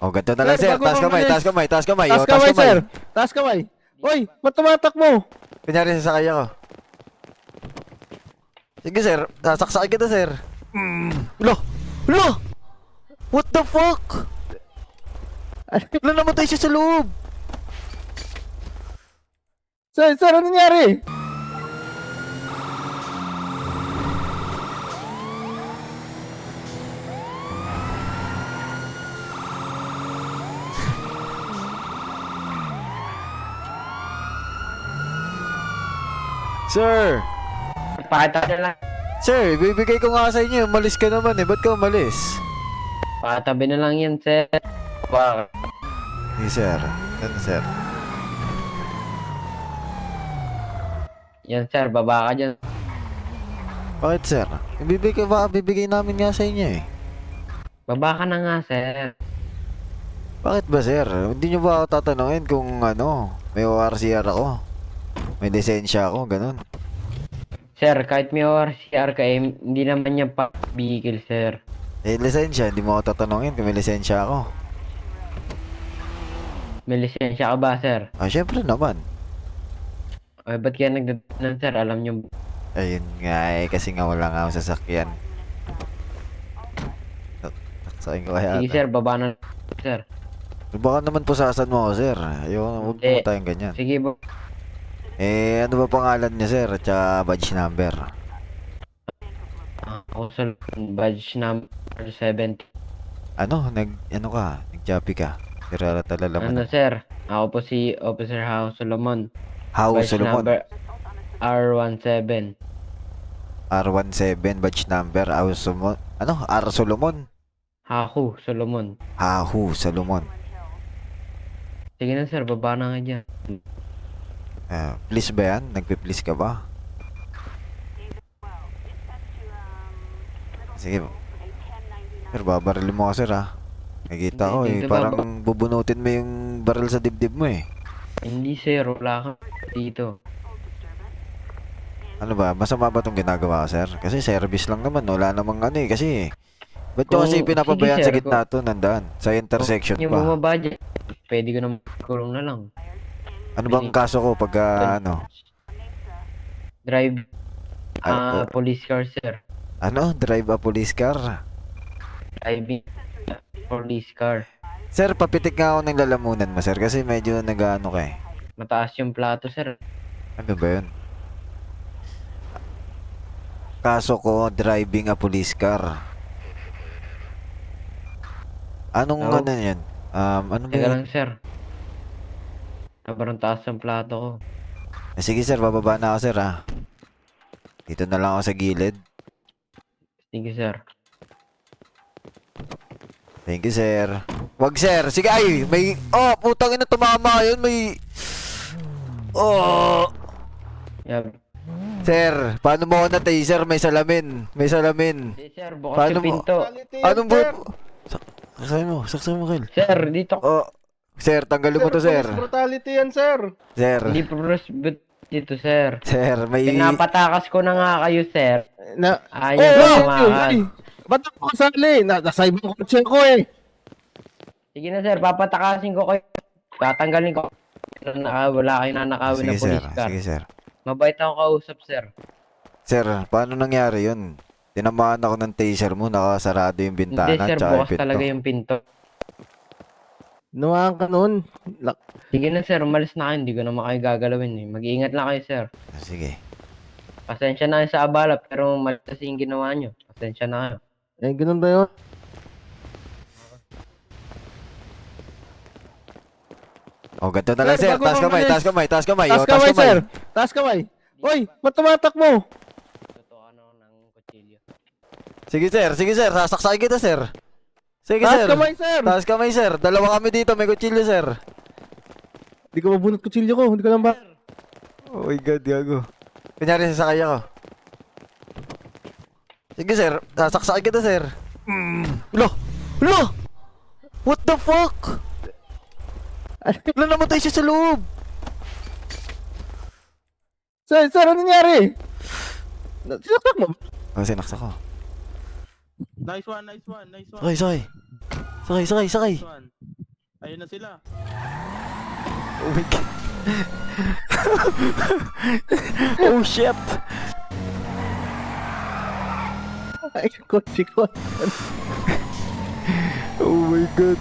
O, ganito na lang, Sir, sir. bago Taas ka kamay, umalis. taas kamay, taas kamay. Taas O, taas kamay, kamay. sir. Taas kamay. Uy, ba't tumatak mo? Kunyari, sasakay ako. Sige, sir. Sasaksakay kita, sir. Lo! Lo! What the fuck? Wala namatay siya sa loob. Sir, ano nangyari? Sir! Pakita nyo lang. Sir, bibigay ko nga sa inyo. Umalis ka naman eh. Ba't ka umalis? Pakatabi na lang yan, sir. Bakit? Hey, sir. Ano, sir? Yan, sir. Baba ka dyan. Bakit, sir? Bibigay namin nga sa inyo eh. Baba ka na nga, sir. Bakit ba, sir? Hindi nyo ba ako tatanungin kung ano, may ORCR ako? May lisensya ako, ganun. Sir, kahit may ORCR ka, hindi naman yan pa-vehicle, sir. Eh, lisensya, hindi mo ako tatanungin kung may lisensya ako. May lisensya ka ba, sir? Ah, syempre naman. Ay, ba't kaya nagdadanan, sir? Alam nyo, Ayun nga eh, kasi nga wala nga akong sasakyan. Saksakin ko kaya sige, ata. sir. Baba na, sir. Baka naman pusasan mo ako, sir. Ayoko, huwag Hindi. mo tayong ganyan. Sige, Eh, ano ba pangalan niya, sir? At saka badge number. ako sa badge number 70. Ano? Ano ka? Nag-joppy ka? Pero talala mo Ano, na. sir? Ako po si Officer Hao Solomon. How Badge Solomon? number R17. R17 badge number. How Solomon? Ano? R Solomon? Haku Solomon. Hahu Solomon. Sige na, sir. Baba na nga dyan. Please ba yan? Nagpi-please ka ba? Sige. Sir, babarilin mo ka, sir, ha? Nakikita ko eh. Hindi, Parang bubunutin mo yung baril sa dibdib mo eh. Hindi, sir. Wala ka dito. Ano ba? Masama ba itong ginagawa ko, sir? Kasi service lang naman. Wala namang ano eh. Kasi, ba't ko kasi pinapabayaan sige, sa sir, gitna to? Nandaan. Sa intersection Yung pa. bumaba dyan, pwede ko naman kulong na lang. Ano bang kaso ko pag ano? Drive Ano? police car, sir. Ano? Drive a police car? Driving police car. Sir, papitik nga ako ng lalamunan mo, sir. Kasi medyo nag-ano ka eh. Mataas yung plato, sir. Ano ba yun? Kaso ko, driving a police car. Anong Oh. ano yan? Ano ba Teka yun? lang, sir. Sobrang taas ang plato ko. Sige sir, bababa na ako sir ha. Dito na lang ako sa gilid. Sige, sir. Thank you sir. Wag sir, sige ay, may... Oh, putang ina, tumama yun, may... Oh! Yab. Sir, paano mo ako natay sir? May salamin. May salamin. Hey, sir, bukas Paano yung mo- pinto. Anong bu... Saksayin mo, Kyle. Sir, dito. Oh, sir, tanggalin mo to sir. Police brutality yan, sir. Sir, Hindi po dito, sir. sir, may... Pinapatakas ko na nga kayo, sir. Ayaw Oy, ko oy, tumakas. oy. Ba't ako kasali? Nasa ibang kotse ko eh. Sige na, sir. Papatakasin ko kayo. Tatanggalin ko. Wala kayo nanakawin Sige na sir, police car. sige sir. Mabait ako kausap, sir. Sir, paano nangyari yun? Tinamaan ako ng taser mo, nakasarado yung Hindi, bintana, sir. tsaka yung Bukas pinto. talaga yung pinto. Nuwaan ka nun. Sige na, sir. Umalis na kayo. Hindi ko naman kayo gagalawin, eh. Mag-iingat lang kayo, sir. Sige. Pasensya na kayo sa abala, pero mali kasi yung ginawa nyo. Pasensya na kayo. Eh, ganun ba yun? O, ganito na lang Sir, sir. bago Taas ka kamay, umalis. taas kamay, taas kamay. Taas O, taas kamay, kamay. sir. Taas kamay. Uy, ba't tumatak mo? Tutukan ako ng kutsilyo. Sige sir. Sasaksakin kita sir. Sige Taas sir. kamay, sir. Taas kamay sir. Dalawa kami dito, may kutsilyo sir. Hindi ko mabunot kutsilyo ko. Hindi ko lang ba? Oh my god, gago. Kunyari sasakay ako. Sige sir, sasaksakin kita sir. Lo! Lo! What the fuck? Wala namatay siya sa loob. Sir, ano nangyari? Sinaksak mo? Oh, sinaksak ko. Nice one, nice one, nice one. Sakay. Nice one. Ayun na sila. Oh my God. Oh shit! Ay, kotse ko. Oh my God.